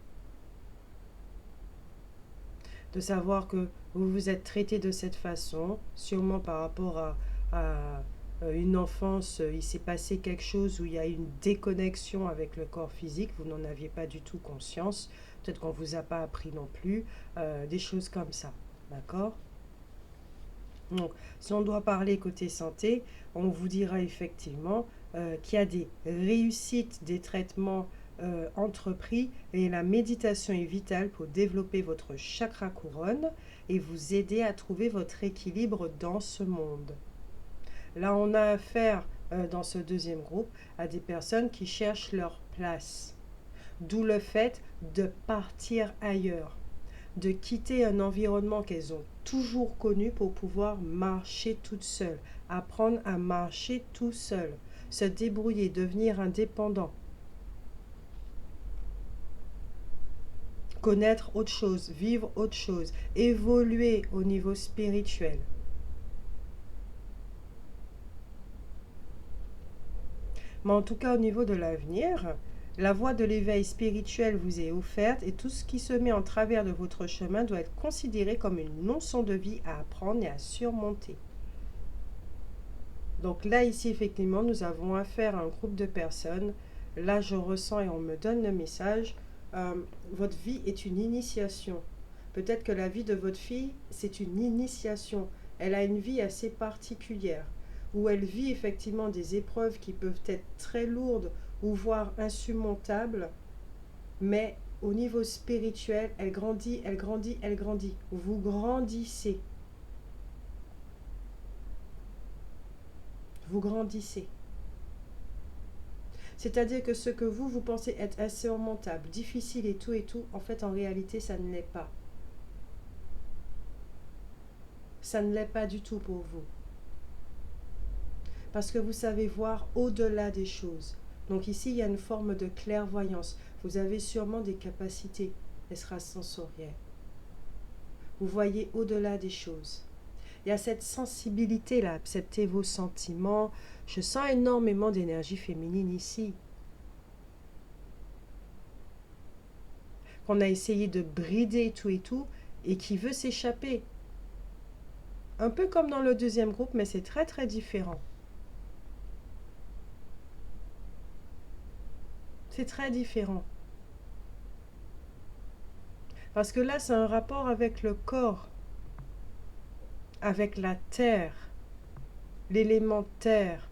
De savoir que vous vous êtes traité de cette façon, sûrement par rapport à une enfance, il s'est passé quelque chose où il y a une déconnexion avec le corps physique, vous n'en aviez pas du tout conscience, peut-être qu'on ne vous a pas appris non plus, des choses comme ça, d'accord? Donc, si on doit parler côté santé, on vous dira effectivement qu'il y a des réussites des traitements entrepris et la méditation est vitale pour développer votre chakra couronne et vous aider à trouver votre équilibre dans ce monde. Là, on a affaire dans ce deuxième groupe à des personnes qui cherchent leur place. D'où le fait de partir ailleurs, de quitter un environnement qu'elles ont toujours connu pour pouvoir marcher toutes seules, apprendre à marcher tout seul, se débrouiller, devenir indépendant, connaître autre chose, vivre autre chose, évoluer au niveau spirituel. Mais en tout cas, au niveau de l'avenir, la voie de l'éveil spirituel vous est offerte et tout ce qui se met en travers de votre chemin doit être considéré comme une leçon de vie à apprendre et à surmonter. Donc là, ici, effectivement, nous avons affaire à un groupe de personnes. Là, je ressens et on me donne le message, votre vie est une initiation. Peut-être que la vie de votre fille, c'est une initiation. Elle a une vie assez particulière, où elle vit effectivement des épreuves qui peuvent être très lourdes ou voire insurmontables, mais au niveau spirituel, elle grandit, elle grandit, elle grandit. Vous grandissez. Vous grandissez. C'est-à-dire que ce que vous pensez être insurmontable, difficile et tout, en fait, en réalité, ça ne l'est pas. Ça ne l'est pas du tout pour vous. Parce que vous savez voir au-delà des choses. Donc ici, il y a une forme de clairvoyance. Vous avez sûrement des capacités extrasensorielles. Vous voyez au-delà des choses. Il y a cette sensibilité-là, acceptez vos sentiments. Je sens énormément d'énergie féminine ici. Qu'on a essayé de brider tout, et qui veut s'échapper. Un peu comme dans le deuxième groupe, mais c'est très très différent. C'est très différent. Parce que là, c'est un rapport avec le corps, avec la terre. l'élément terre.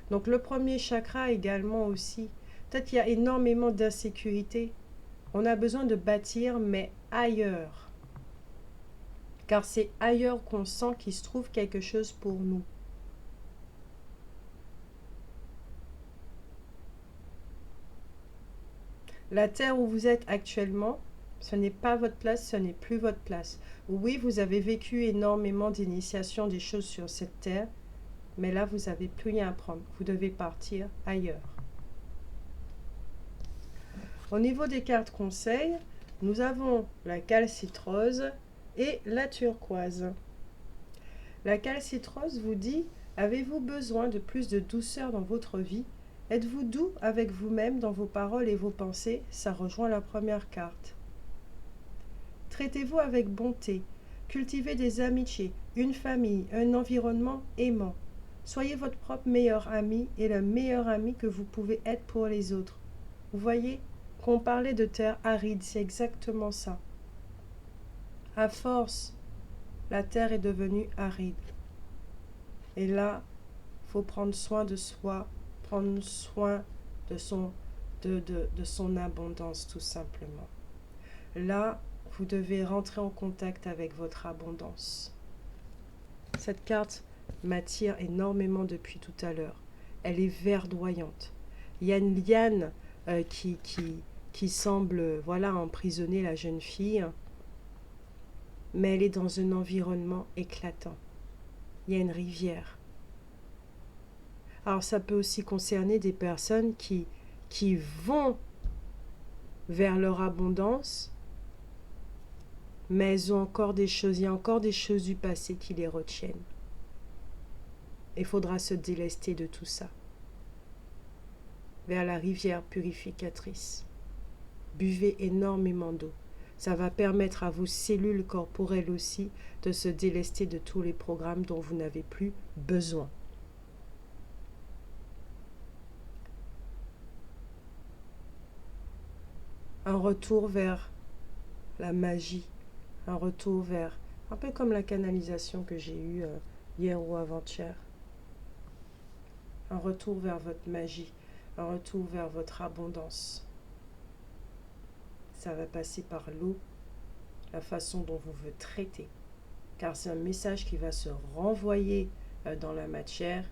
Donc le premier chakra également aussi. Peut-être qu'il y a énormément d'insécurité. On a besoin de bâtir, mais ailleurs. Car c'est ailleurs qu'on sent qu'il se trouve quelque chose pour nous. La terre où vous êtes actuellement, ce n'est pas votre place, ce n'est plus votre place. Oui, vous avez vécu énormément d'initiations, des choses sur cette terre, mais là, vous n'avez plus rien à prendre. Vous devez partir ailleurs. Au niveau des cartes conseils, nous avons la calcitrose et la turquoise. La calcitrose vous dit, avez-vous besoin de plus de douceur dans votre vie? Êtes-vous doux avec vous-même dans vos paroles et vos pensées? Ça rejoint la première carte. Traitez-vous avec bonté. Cultivez des amitiés, une famille, un environnement aimant. Soyez votre propre meilleur ami et le meilleur ami que vous pouvez être pour les autres. Vous voyez, quand on parlait de terre aride, c'est exactement ça. À force, la terre est devenue aride. Et là, il faut prendre soin de soi, prendre soin de son abondance tout simplement. Là, vous devez rentrer en contact avec votre abondance. Cette carte m'attire énormément depuis tout à l'heure. Elle est verdoyante. Il y a une liane qui semble emprisonner la jeune fille, mais elle est dans un environnement éclatant. Il y a une rivière. Alors ça peut aussi concerner des personnes qui vont vers leur abondance, mais elles ont encore des choses, il y a encore des choses du passé qui les retiennent. Il faudra se délester de tout ça. Vers la rivière purificatrice. Buvez énormément d'eau. Ça va permettre à vos cellules corporelles aussi de se délester de tous les programmes dont vous n'avez plus besoin. Un retour vers la magie, un retour vers, un peu comme la canalisation que j'ai eue hier ou avant-hier. Un retour vers votre magie, un retour vers votre abondance. Ça va passer par l'eau, la façon dont vous vous traitez, car c'est un message qui va se renvoyer dans la matière.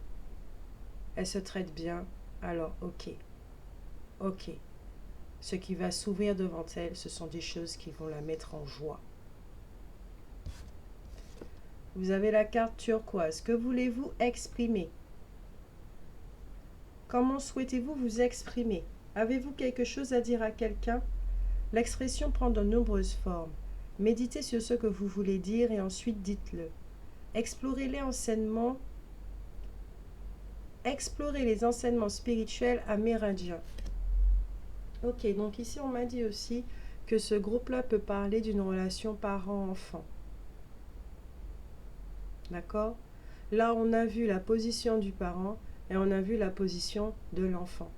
Elle se traite bien, alors ok. Ce qui va s'ouvrir devant elle, ce sont des choses qui vont la mettre en joie. Vous avez la carte turquoise. Que voulez-vous exprimer? Comment souhaitez-vous vous exprimer? Avez-vous quelque chose à dire à quelqu'un? L'expression prend de nombreuses formes. Méditez sur ce que vous voulez dire et ensuite dites-le. Explorez les enseignements spirituels amérindiens. Ok, donc ici on m'a dit aussi que ce groupe-là peut parler d'une relation parent-enfant. D'accord? Là, on a vu la position du parent et on a vu la position de l'enfant.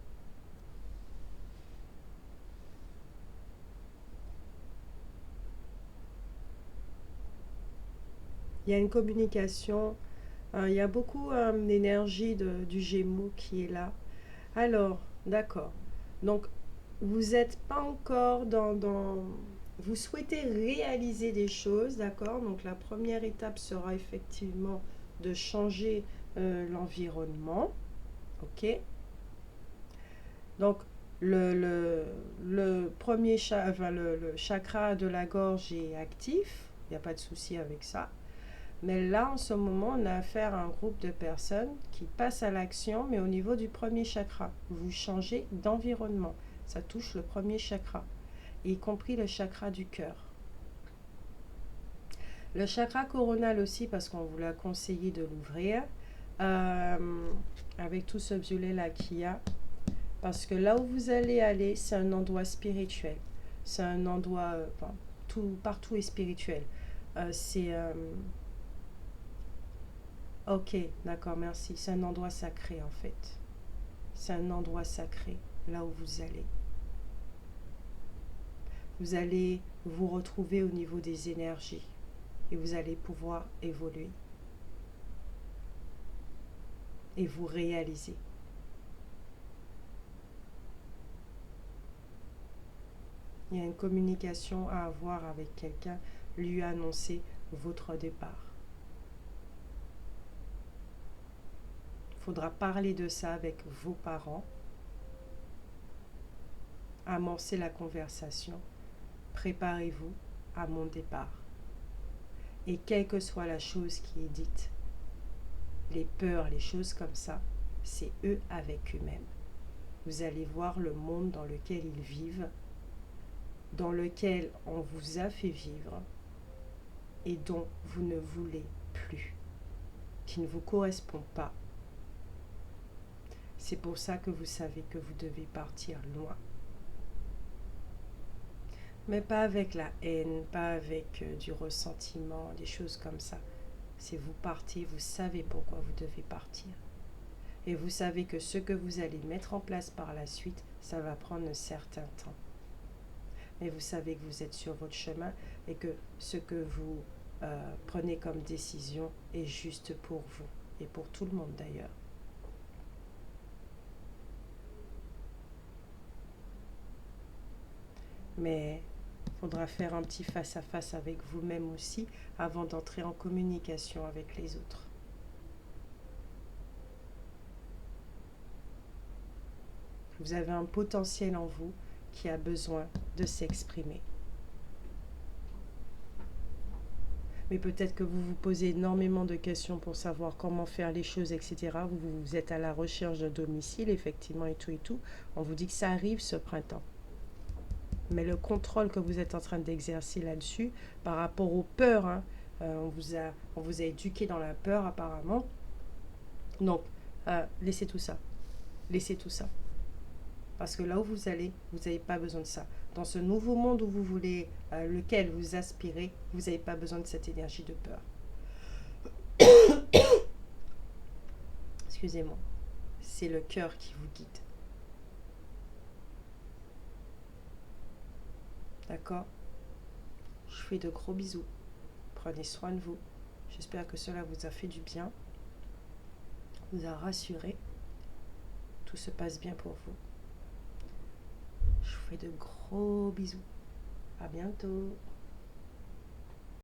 Il y a une communication, il y a beaucoup d'énergie du Gémeaux qui est là. Alors, d'accord. Donc, vous n'êtes pas encore vous souhaitez réaliser des choses, d'accord? Donc, la première étape sera effectivement de changer l'environnement, ok? Donc, le premier le chakra de la gorge est actif, il n'y a pas de souci avec ça. Mais là, en ce moment, on a affaire à un groupe de personnes qui passent à l'action, mais au niveau du premier chakra. Vous changez d'environnement. Ça touche le premier chakra, y compris le chakra du cœur. Le chakra coronal aussi, parce qu'on vous l'a conseillé de l'ouvrir, avec tout ce violet-là qu'il y a. Parce que là où vous allez aller, c'est un endroit spirituel. C'est un endroit, partout est spirituel. Ok, d'accord, merci. C'est un endroit sacré en fait. C'est un endroit sacré, là où vous allez. Vous allez vous retrouver au niveau des énergies et vous allez pouvoir évoluer. et vous réalisez. Il y a une communication à avoir avec quelqu'un, lui annoncer votre départ. Il faudra parler de ça avec vos parents, amorcer la conversation, préparez-vous à mon départ. Et quelle que soit la chose qui est dite, les peurs, les choses comme ça, c'est eux avec eux-mêmes. Vous allez voir le monde dans lequel ils vivent, dans lequel on vous a fait vivre et dont vous ne voulez plus, qui ne vous correspond pas. C'est pour ça que vous savez que vous devez partir loin. Mais pas avec la haine, pas avec du ressentiment, des choses comme ça. Si vous partez, vous savez pourquoi vous devez partir. Et vous savez que ce que vous allez mettre en place par la suite, ça va prendre un certain temps. Mais vous savez que vous êtes sur votre chemin et que ce que vous prenez comme décision est juste pour vous et pour tout le monde d'ailleurs. Mais il faudra faire un petit face-à-face avec vous-même aussi avant d'entrer en communication avec les autres. Vous avez un potentiel en vous qui a besoin de s'exprimer. Mais peut-être que vous vous posez énormément de questions pour savoir comment faire les choses, etc. Vous êtes à la recherche d'un domicile, effectivement, et tout. On vous dit que ça arrive ce printemps. Mais le contrôle que vous êtes en train d'exercer là-dessus, par rapport aux peurs, hein, on vous a éduqué dans la peur apparemment. Donc, laissez tout ça. Laissez tout ça. Parce que là où vous allez, vous n'avez pas besoin de ça. Dans ce nouveau monde où vous voulez, lequel vous aspirez, vous n'avez pas besoin de cette énergie de peur. Excusez-moi. C'est le cœur qui vous guide. D'accord? Je vous fais de gros bisous. Prenez soin de vous. J'espère que cela vous a fait du bien, vous a rassuré. Tout se passe bien pour vous. Je vous fais de gros bisous. À bientôt.